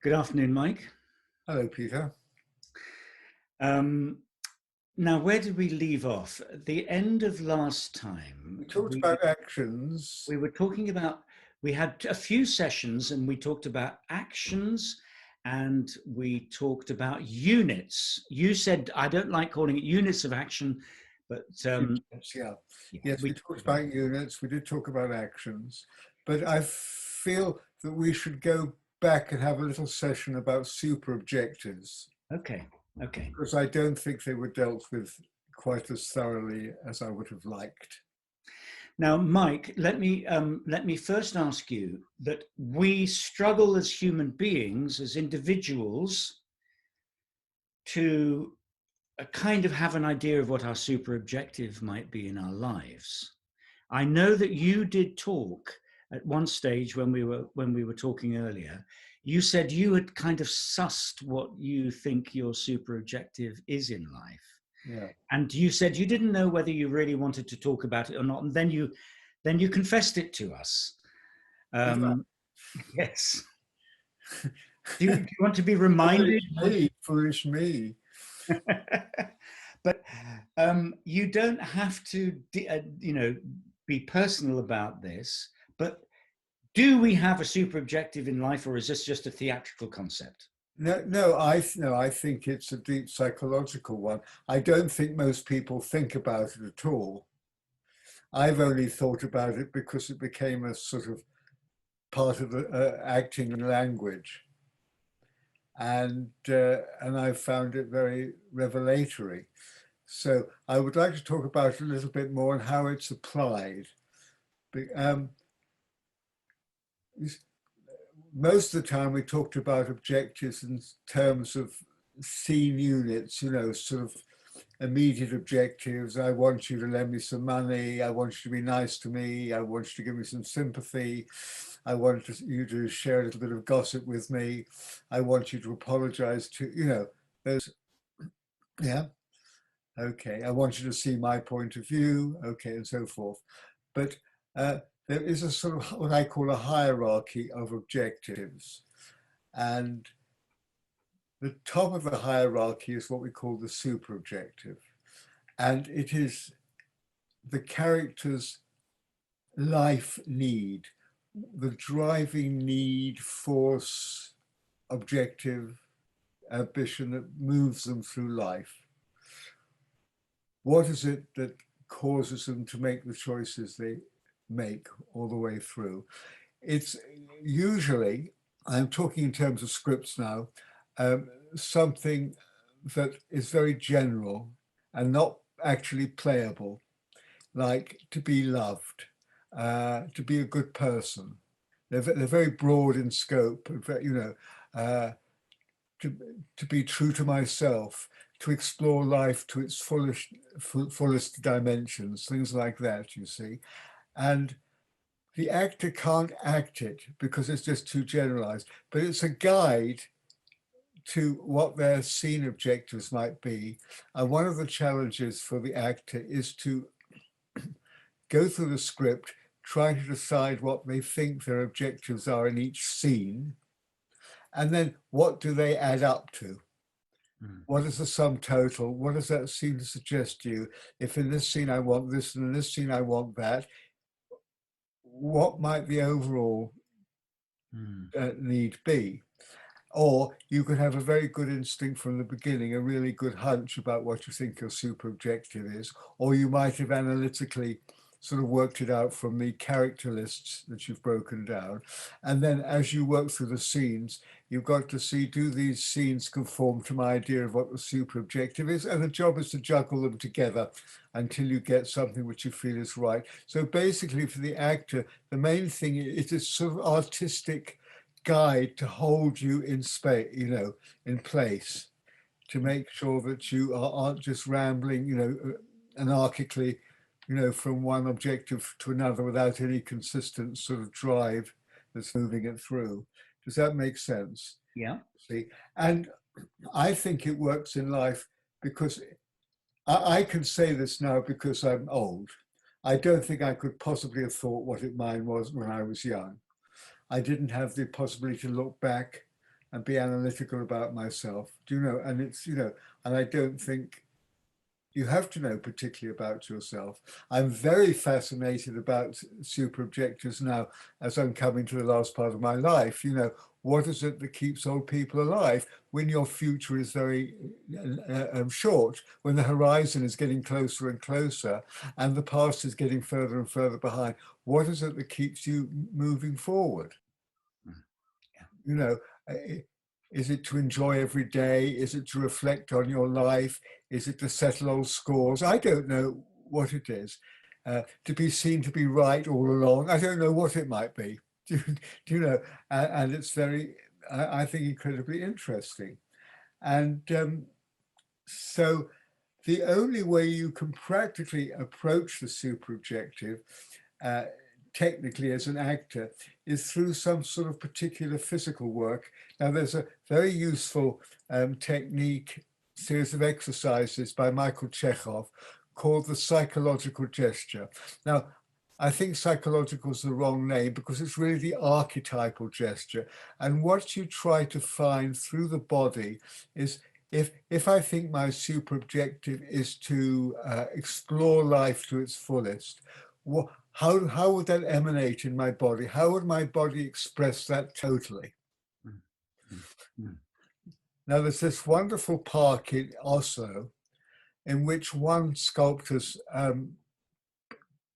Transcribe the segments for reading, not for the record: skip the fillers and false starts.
Good afternoon, Mike. Hello, Peter. Um, Now, where did we leave off? At the end of last time, We talked about actions. we were talking about, we had a few sessions and we talked about actions and we talked about units. You said, I don't like calling it units of action, but Units, yeah. yeah, Yes, we we talked talked about about units. We did talk about actions. But I feel that we should go back and have a little session about super objectives, it. Okay, okay. because I don't think they were dealt with quite as thoroughly as I would have liked. Now, Mike, let me first ask you that we struggle as human beings, as individuals, to kind of have an idea of what our super objective might be in our lives. I know that you did talk at one stage when we were talking earlier. You said you had kind of sussed what you think your super objective is in life. Yeah. And you said you didn't know whether you really wanted to talk about it or not. And then you confessed it to us. Did I? Um, yes. Do you want to be reminded? Foolish me. But you don't have to, be personal about this. But do we have a super objective in life, or is this just a theatrical concept? No, I think it's a deep psychological one. I don't think most people think about it at all. I've only thought about it because it became a sort of part of the acting language, and I found it very revelatory. So I would like to talk about it a little bit more and how it's applied. Um, Most of the time we talked about objectives in terms of scene units, sort of immediate objectives. I want you to lend me some money. I want you to be nice to me. I want you to give me some sympathy. I want you to share a little bit of gossip with me. I want you to apologize to, those, yeah, okay. I want you to see my point of view, okay, and so forth. But there is a sort of what I call a hierarchy of objectives. And the top of the hierarchy is what we call the super objective. And it is the character's life need, the driving need, force, objective, ambition that moves them through life. What is it that causes them to make the choices they make all the way through? It's usually, I'm talking in terms of scripts now, something that is very general and not actually playable, like to be loved, to be a good person. They're very broad in scope, uh, to be true to myself, to explore life to its fullest dimensions, things like that, you see. And the actor can't act it because it's just too generalized, but it's a guide to what their scene objectives might be. And one of the challenges for the actor is to go through the script, trying to decide what they think their objectives are in each scene, and then what do they add up to? What is the sum total? What does that seem to suggest to you? If in this scene I want this and in this scene I want that, what might the overall need be? Or you could have a very good instinct from the beginning, a really good hunch about what you think your super objective is, or you might have analytically sort of worked it out from the character lists that you've broken down. And then as you work through the scenes, you've got to see, do these scenes conform to my idea of what the super objective is? And the job is to juggle them together until you get something which you feel is right. So basically for the actor, the main thing is a sort of artistic guide to hold you in space, in place, to make sure that you aren't just rambling, anarchically, from one objective to another without any consistent sort of drive that's moving it through. Does that make sense? Yeah. See, and I think it works in life because I can say this now because I'm old. I don't think I could possibly have thought what mine was when I was young. I didn't have the possibility to look back and be analytical about myself. Do you know? And it's, and I don't think you have to know particularly about yourself. I'm very fascinated about super objectives now as I'm coming to the last part of my life. What is it that keeps old people alive when your future is very short, when the horizon is getting closer and closer and the past is getting further and further behind? What is it that keeps you moving forward? you know, is it to enjoy every day? Is it to reflect on your life? Is it to settle old scores? I don't know what it is. To be seen to be right all along. I don't know what it might be. Do you know? And it's very, I think, incredibly interesting. And so the only way you can practically approach the super objective technically as an actor is through some sort of particular physical work. Now, there's a very useful technique, series of exercises by Michael Chekhov called the psychological gesture. Now, I think psychological is the wrong name because it's really the archetypal gesture. And what you try to find through the body is, if I think my super objective is to explore life to its fullest, how would that emanate in my body? How would my body express that totally? Now, there's this wonderful park in Oslo in which one sculptor's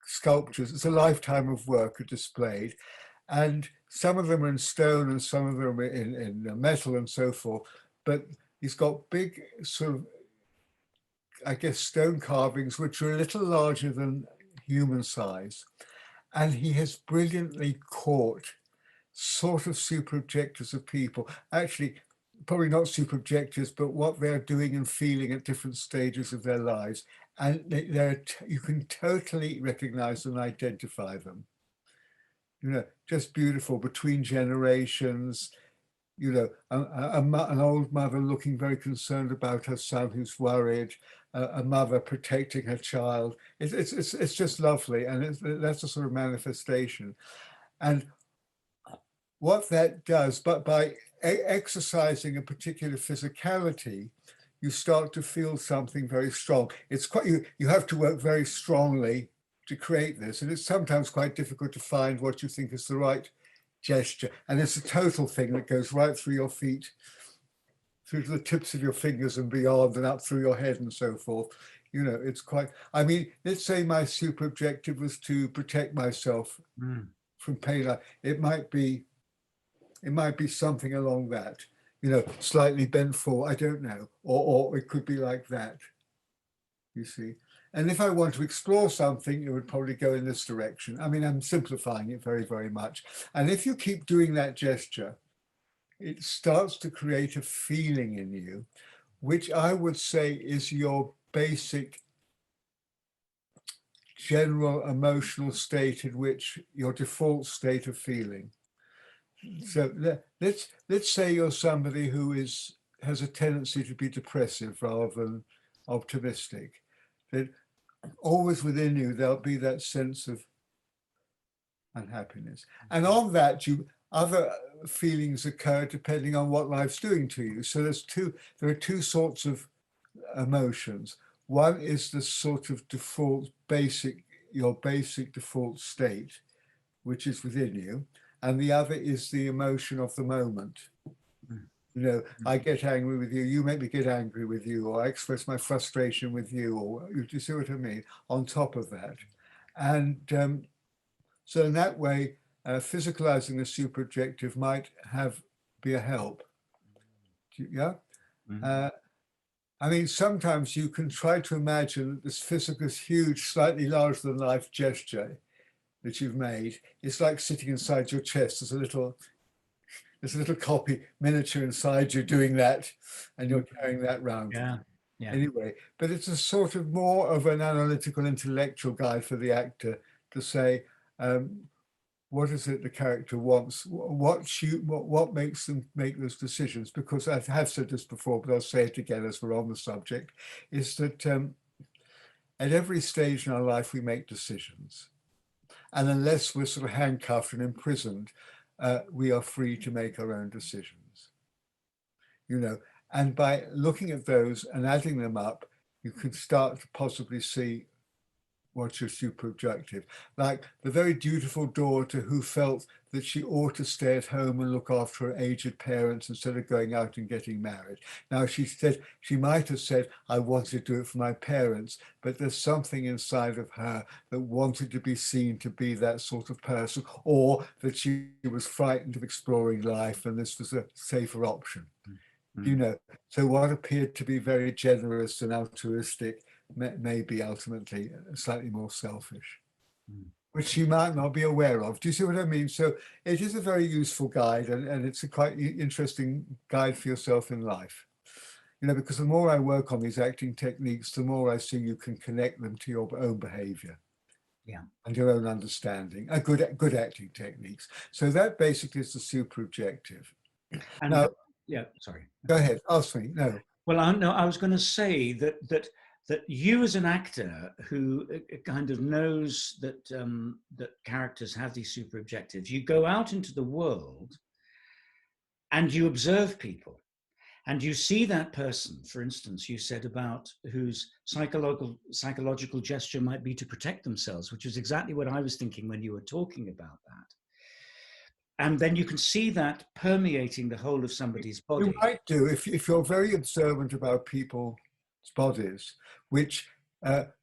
sculptures, it's a lifetime of work, are displayed. And some of them are in stone and some of them are in metal and so forth. But he's got big sort of, I guess, stone carvings, which are a little larger than human size. And he has brilliantly caught sort of super objectives of people. Actually, probably not super objectives, but what they're doing and feeling at different stages of their lives. And you can totally recognize and identify them. Just beautiful between generations. An old mother looking very concerned about her son who's worried, a mother protecting her child. It's just lovely, and that's a sort of manifestation. And what that does, but by exercising a particular physicality, you start to feel something very strong. It's quite, you have to work very strongly to create this, and it's sometimes quite difficult to find what you think is the right gesture. And it's a total thing that goes right through your feet, through to the tips of your fingers and beyond, and up through your head and so forth. It's quite, I mean, let's say my super objective was to protect myself from pain. It might be something along that, slightly bent forward, I don't know, or it could be like that, you see. And if I want to explore something, it would probably go in this direction. I mean, I'm simplifying it very, very much. And if you keep doing that gesture, it starts to create a feeling in you, which I would say is your basic general emotional state in which your default state of feeling. So let's say you're somebody who has a tendency to be depressive rather than optimistic. That always within you there'll be that sense of unhappiness, and on that other feelings occur depending on what life's doing to you. So there are two sorts of emotions. One is the sort of your basic default state, which is within you, and the other is the emotion of the moment. I get angry with you, you make me get angry with you, or I express my frustration with you, or you see what I mean, on top of that. And so in that way, physicalizing the super objective might be a help. Yeah? I mean, sometimes you can try to imagine that this physical, huge, slightly larger than life gesture that you've made, it's like sitting inside your chest. There's a little copy miniature inside you doing that, and you're carrying that around. Yeah. Anyway, but it's a sort of more of an analytical, intellectual guide for the actor to say, what is it the character wants? What makes them make those decisions? Because I have said this before, but I'll say it again as we're on the subject, is that at every stage in our life, we make decisions. And unless we're sort of handcuffed and imprisoned, we are free to make our own decisions. you know, and by looking at those and adding them up, you can start to possibly see what's your super objective. Like the very dutiful daughter who felt that she ought to stay at home and look after her aged parents instead of going out and getting married. Now she said, she might have said, I wanted to do it for my parents, but there's something inside of her that wanted to be seen to be that sort of person, or that she was frightened of exploring life and this was a safer option. You know, so what appeared to be very generous and altruistic may be ultimately slightly more selfish, which you might not be aware of. Do you see what I mean? So it is a very useful guide, and it's a quite interesting guide for yourself in life. You know, because the more I work on these acting techniques, the more I see you can connect them to your own behavior. Yeah. And your own understanding, good acting techniques. So that basically is the super objective. And Now, yeah, sorry. go ahead, ask me. No. Well, I was going to say that you as an actor who kind of knows that characters have these super objectives, you go out into the world and you observe people and you see that person, for instance, you said about whose psychological gesture might be to protect themselves, which is exactly what I was thinking when you were talking about that. And then you can see that permeating the whole of somebody's body. You might do if you're very observant about people's bodies, which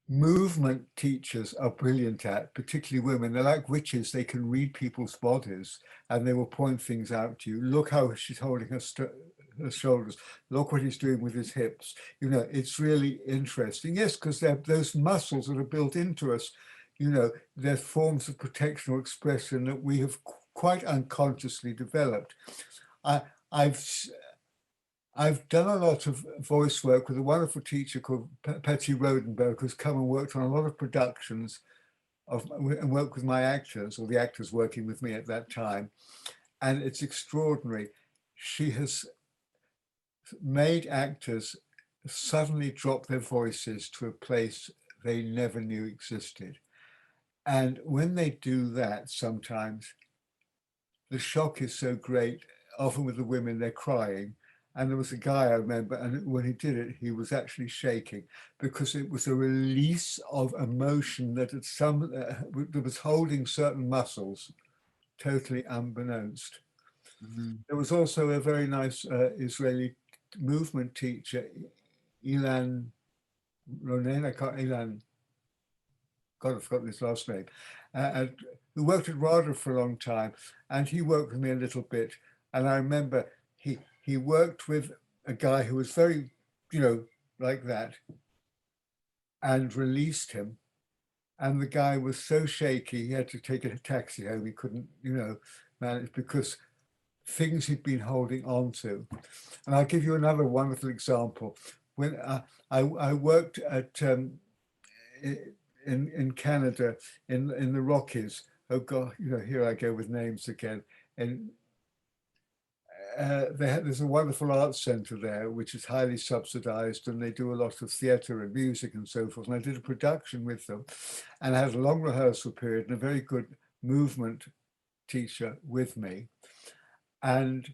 movement teachers are brilliant at, particularly women. They're like witches. They can read people's bodies and they will point things out to you. Look how she's holding her shoulders. Look what he's doing with his hips. You know, it's really interesting. Yes, because those muscles that are built into us, you know, they're forms of protection or expression that we have quite unconsciously developed. I've done a lot of voice work with a wonderful teacher called Petty Rodenberg, who's come and worked on a lot of productions and worked with my actors, or the actors working with me at that time. And it's extraordinary. She has made actors suddenly drop their voices to a place they never knew existed. And when they do that, sometimes the shock is so great. Often with the women, they're crying. And there was a guy I remember, and when he did it, he was actually shaking because it was a release of emotion that that was holding certain muscles, totally unbeknownst. There was also a very nice Israeli movement teacher, Ilan Ronen, God, I've forgotten his last name, who worked at RADA for a long time, and he worked with me a little bit. And I remember he worked with a guy who was very, you know, like that, and released him. And the guy was so shaky, he had to take a taxi home. He couldn't, you know, manage because things he'd been holding on to. And I'll give you another wonderful example. When I worked at in Canada, in the Rockies. Oh God, you know, here I go with names again. And there's a wonderful arts centre there, which is highly subsidised, and they do a lot of theatre and music and so forth. And I did a production with them, and I had a long rehearsal period and a very good movement teacher with me. And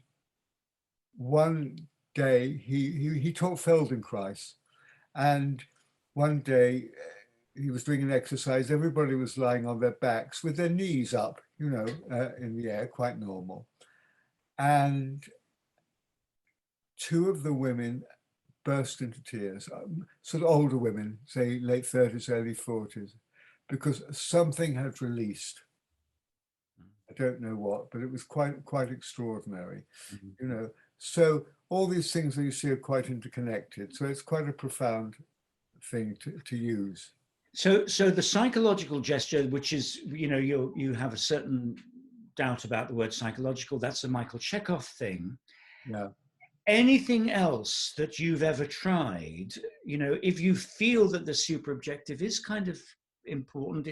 one day he taught Feldenkrais, and one day he was doing an exercise. Everybody was lying on their backs with their knees up, you know, in the air, quite normal. And two of the women burst into tears, sort of older women, say late 30s, early 40s, because something had released. I don't know what, but it was quite extraordinary, you know. So all these things that you see are quite interconnected. So it's quite a profound thing to use. So the psychological gesture, which is, you know, you have a certain doubt about the word psychological, that's a Michael Chekhov thing. Yeah. Anything else that you've ever tried, you know, if you feel that the super objective is kind of important,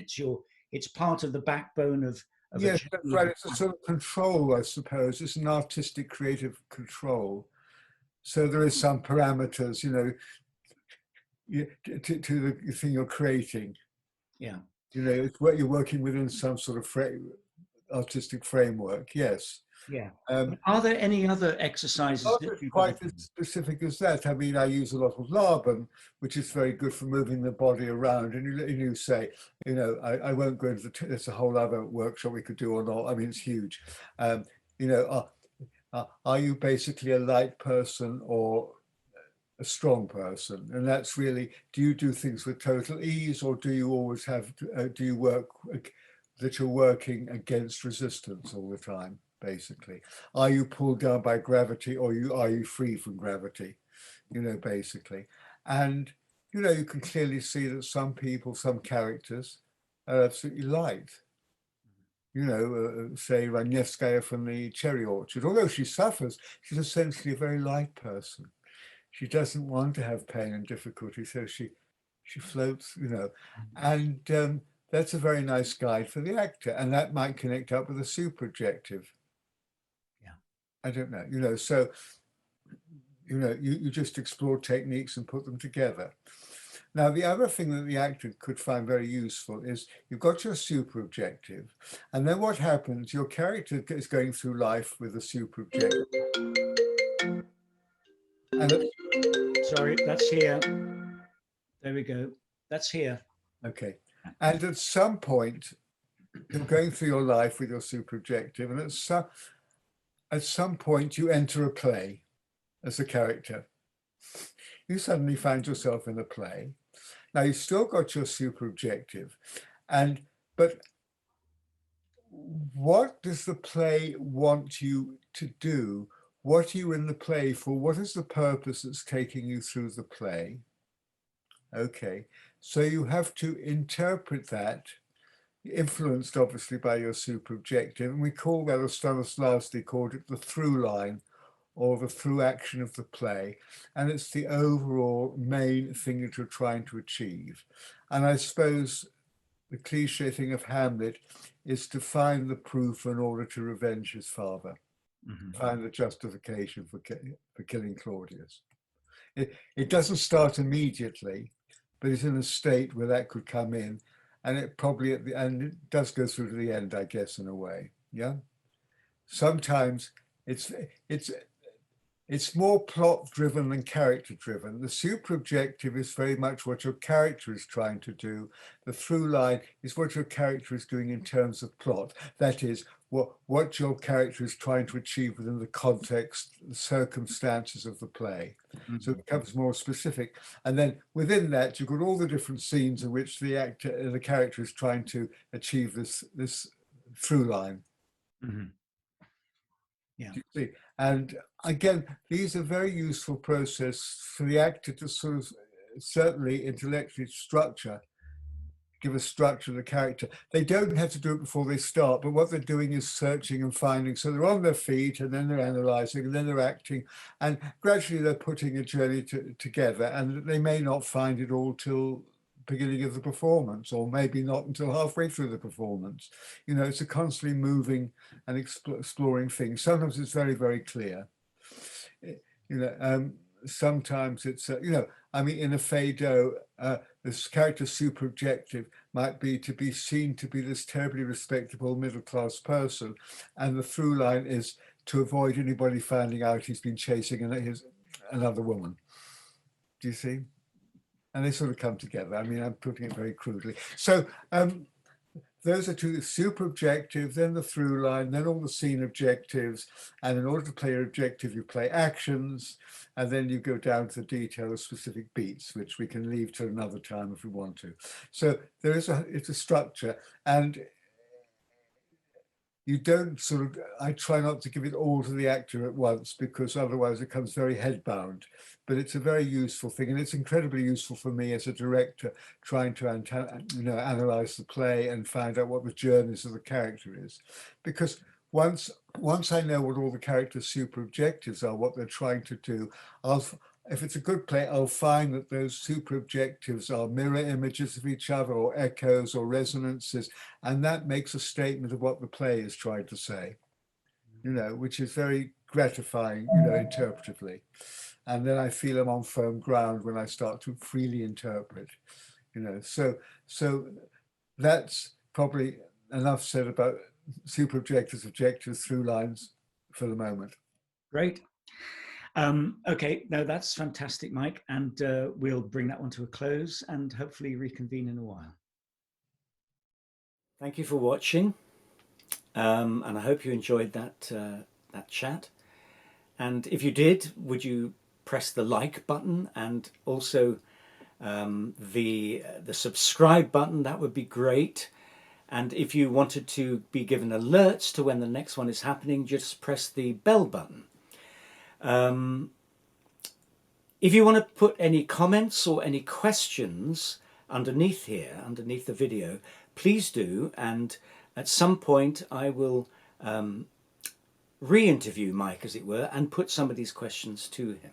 it's part of the backbone of Yes, that's right. It's a sort of control, I suppose. It's an artistic creative control. So there is some parameters, you know, to the thing you're creating. Yeah. You know, it's what you're working within some sort of artistic framework. Yes. Yeah. Um, Are there any other exercises Not that as you've ever quite as done? specific as that. I mean, I use a lot of Laban, which is very good for moving the body around. And you say, I won't go into there's a whole other workshop we could do or not. I mean, it's huge. Um, you know, are you basically a light person or a strong person? And that's really, do you do things with total ease, or do you always have, do you work that you're working against resistance all the time, basically? Are you pulled down by gravity, or are you free from gravity, basically? And, you can clearly see that some people, some characters are absolutely light. Say Agnieszka from the Cherry Orchard, although she suffers, she's essentially a very light person. She doesn't want to have pain and difficulty, so she floats, and that's a very nice guide for the actor, and that might connect up with a super objective. Yeah. I don't know, so you just explore techniques and put them together. Now, the other thing that the actor could find very useful is you've got your super objective, and then what happens, your character is going through life with a super objective. And Sorry, that's here. There we go. That's here. okay. And at some point, you're going through your life with your super objective, and at some point you enter a play as a character. You suddenly find yourself in a play. Now you've still got your super objective, but what does the play want you to do? What are you in the play for? What is the purpose that's taking you through the play? Okay, so you have to interpret that, influenced obviously by your super objective, and we call that, as Stanislavski called it, the through line, or the through action of the play, and it's the overall main thing that you're trying to achieve. And I suppose the cliche thing of Hamlet is to find the proof in order to revenge his father, find the justification for killing Claudius. It doesn't start immediately, but it's in a state where that could come in, and it probably and it does go through to the end, I guess, in a way. Yeah. Sometimes it's more plot driven than character driven. The super objective is very much what your character is trying to do. The through line is what your character is doing in terms of plot. That is what your character is trying to achieve within the context, the circumstances of the play. So it becomes more specific. And then within that, you've got all the different scenes in which the character is trying to achieve this through line. Yeah. You see? And again, these are very useful process for the actor to sort of certainly intellectually give a structure to the character. They don't have to do it before they start, but what they're doing is searching and finding. So they're on their feet, and then they're analyzing, and then they're acting, and gradually they're putting a journey together, and they may not find it all till beginning of the performance, or maybe not until halfway through the performance. It's a constantly moving and exploring thing. Sometimes it's very, very clear. Sometimes it's, I mean, in a Phaedo, this character's super objective might be to be seen to be this terribly respectable middle-class person, and the through line is to avoid anybody finding out he's been chasing another woman. Do you see? And they sort of come together. I mean, I'm putting it very crudely. So those are two: the super objective, then the through line, then all the scene objectives. And in order to play your objective, you play actions, and then you go down to the detail of specific beats, which we can leave till another time if we want to. So it's a structure, and you don't I try not to give it all to the actor at once, because otherwise it becomes very headbound. But it's a very useful thing, and it's incredibly useful for me as a director, trying to analyze the play and find out what the journeys of the character is. Because once I know what all the characters' super objectives are, what they're trying to do, if it's a good play, I'll find that those super objectives are mirror images of each other, or echoes, or resonances, and that makes a statement of what the play is trying to say, which is very gratifying, interpretively. And then I feel I'm on firm ground when I start to freely interpret, So that's probably enough said about super objectives, objectives, through lines. for the moment. Great. Okay, no, that's fantastic, Mike. And we'll bring that one to a close and hopefully reconvene in a while. Thank you for watching. And I hope you enjoyed that chat. And if you did, would you press the like button and also the subscribe button? That would be great. And if you wanted to be given alerts to when the next one is happening, just press the bell button. If you want to put any comments or any questions underneath here, underneath the video, please do. And at some point I will re-interview Mike, as it were, and put some of these questions to him.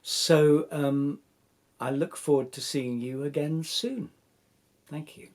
So I look forward to seeing you again soon. Thank you.